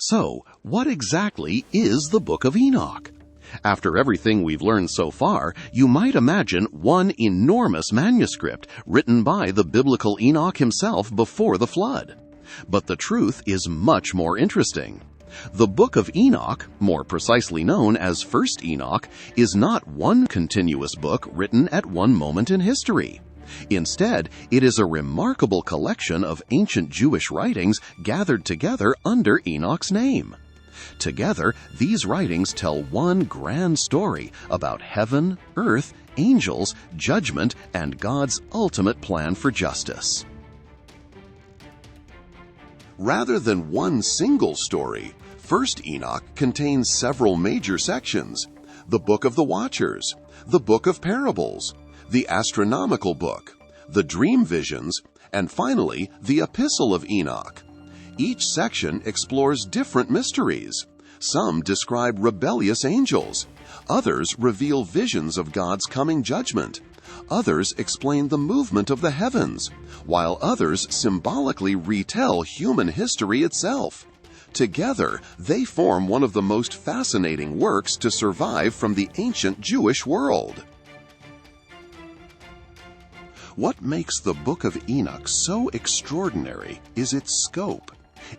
So, what exactly is the Book of Enoch? After everything we've learned so far, you might imagine one enormous manuscript written by the biblical Enoch himself before the flood. But the truth is much more interesting. The Book of Enoch, more precisely known as First Enoch, is not one continuous book written at one moment in history. Instead, it is a remarkable collection of ancient Jewish writings gathered together under Enoch's name. Together, these writings tell one grand story about heaven, earth, angels, judgment, and God's ultimate plan for justice. Rather than one single story, First Enoch contains several major sections: the Book of the Watchers, the Book of Parables, the Astronomical Book, the Dream Visions, and finally, the Epistle of Enoch. Each section explores different mysteries. Some describe rebellious angels. Others reveal visions of God's coming judgment. Others explain the movement of the heavens, while others symbolically retell human history itself. Together, they form one of the most fascinating works to survive from the ancient Jewish world. What makes the Book of Enoch so extraordinary is its scope.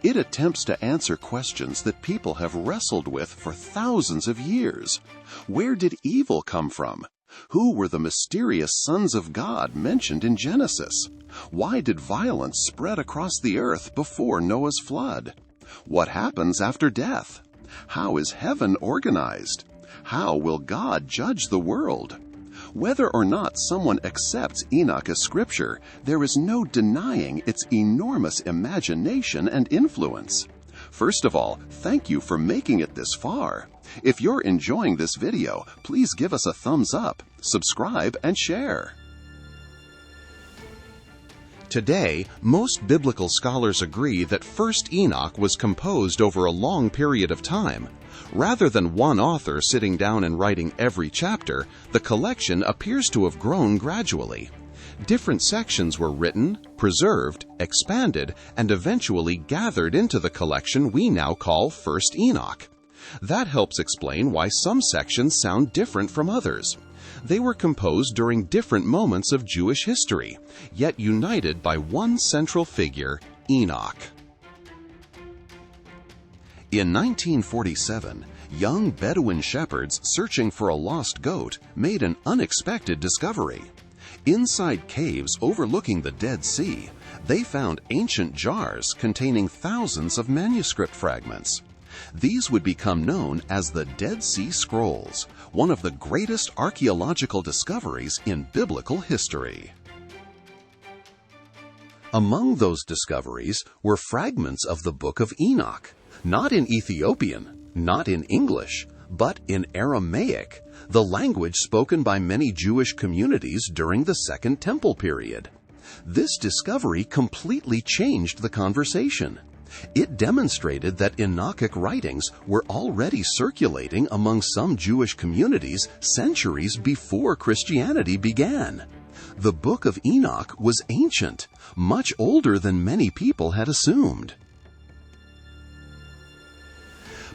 It attempts to answer questions that people have wrestled with for thousands of years. Where did evil come from? Who were the mysterious sons of God mentioned in Genesis? Why did violence spread across the earth before Noah's flood? What happens after death? How is heaven organized? How will God judge the world? Whether or not someone accepts Enoch as scripture, there is no denying its enormous imagination and influence. First of all, thank you for making it this far. If you're enjoying this video, please give us a thumbs up, subscribe, and share. Today, most biblical scholars agree that First Enoch was composed over a long period of time. Rather than one author sitting down and writing every chapter, the collection appears to have grown gradually. Different sections were written, preserved, expanded, and eventually gathered into the collection we now call First Enoch. That helps explain why some sections sound different from others. They were composed during different moments of Jewish history, yet united by one central figure, Enoch. In 1947, young Bedouin shepherds searching for a lost goat made an unexpected discovery. Inside caves overlooking the Dead Sea, they found ancient jars containing thousands of manuscript fragments. These would become known as the Dead Sea Scrolls, one of the greatest archaeological discoveries in biblical history. Among those discoveries were fragments of the Book of Enoch, not in Ethiopian, not in English, but in Aramaic, the language spoken by many Jewish communities during the Second Temple period. This discovery completely changed the conversation. It demonstrated that Enochic writings were already circulating among some Jewish communities centuries before Christianity began. The Book of Enoch was ancient, much older than many people had assumed.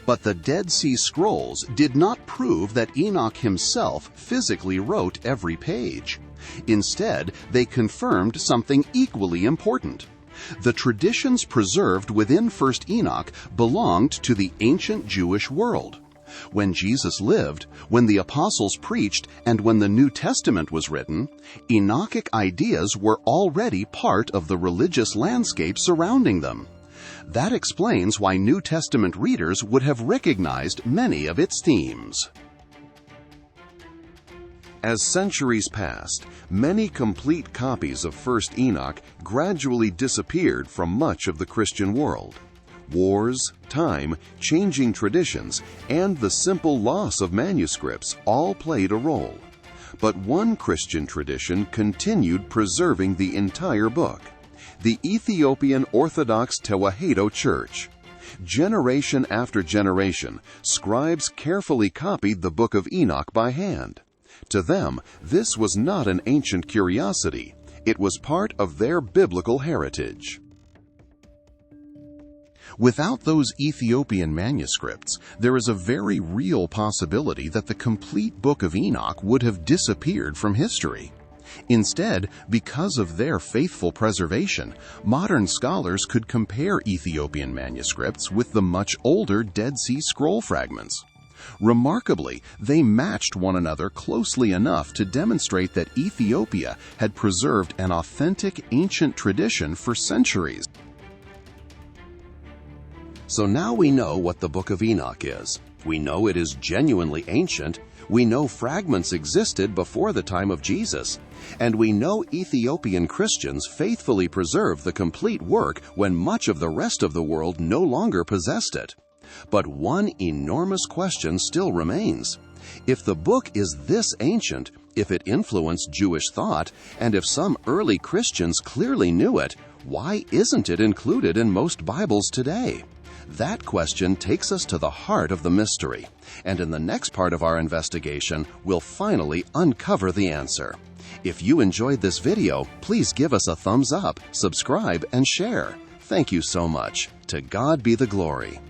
But the Dead Sea Scrolls did not prove that Enoch himself physically wrote every page. Instead, they confirmed something equally important. The traditions preserved within First Enoch belonged to the ancient Jewish world. When Jesus lived, when the apostles preached, and when the New Testament was written, Enochic ideas were already part of the religious landscape surrounding them. That explains why New Testament readers would have recognized many of its themes. As centuries passed, many complete copies of First Enoch gradually disappeared from much of the Christian world. Wars, time, changing traditions, and the simple loss of manuscripts all played a role. But one Christian tradition continued preserving the entire book: the Ethiopian Orthodox Tewahedo Church. Generation after generation, scribes carefully copied the Book of Enoch by hand. To them, this was not an ancient curiosity. It was part of their biblical heritage. Without those Ethiopian manuscripts, there is a very real possibility that the complete Book of Enoch would have disappeared from history. Instead, because of their faithful preservation, modern scholars could compare Ethiopian manuscripts with the much older Dead Sea Scroll fragments. Remarkably, they matched one another closely enough to demonstrate that Ethiopia had preserved an authentic ancient tradition for centuries. So now we know what the Book of Enoch is. We know it is genuinely ancient. We know fragments existed before the time of Jesus. And we know Ethiopian Christians faithfully preserved the complete work when much of the rest of the world no longer possessed it. But one enormous question still remains. If the book is this ancient, if it influenced Jewish thought, and if some early Christians clearly knew it, why isn't it included in most Bibles today? That question takes us to the heart of the mystery, and in the next part of our investigation, we'll finally uncover the answer. If you enjoyed this video, please give us a thumbs up, subscribe, and share. Thank you so much. To God be the glory.